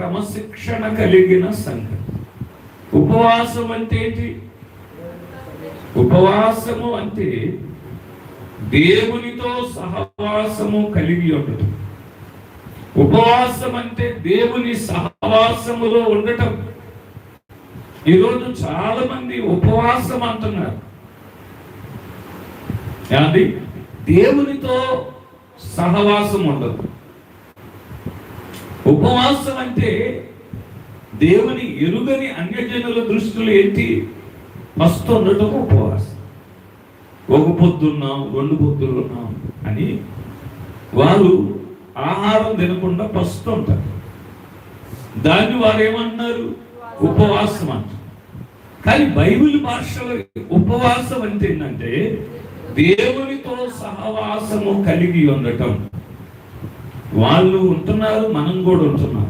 క్రమశిక్షణ కలిగిన సంఘం. ఉపవాసం అంటే ఏంటి? ఉపవాసము అంటే దేవునితో సహవాసము కలిగి ఉండటం. ఉపవాసం అంటే దేవుని సహవాసములో ఉండటం. ఈరోజు చాలా మంది ఉపవాసం అంటున్నారు. ఏమండి? దేవునితో సహవాసం ఉండదు. ఉపవాసం అంటే దేవుని ఎరుగని అన్యజనుల దృష్టిలో ఏంటి? ఫస్ట్ ఉండటం ఉపవాసం. ఒక పొద్దున్నాం, 2 పొద్దులు ఉన్నాం అని వారు ఆహారం తినకుండా ఫస్ట్ ఉంటారు. దాన్ని వారు ఏమన్నారు? ఉపవాసం అంటారు. కానీ బైబిల్ భాషలో ఉపవాసం అంటే ఏంటంటే దేవునితో సహవాసము కలిగి ఉండటం. వాళ్ళు ఉంటున్నారు, మనం కూడా ఉంటున్నాం.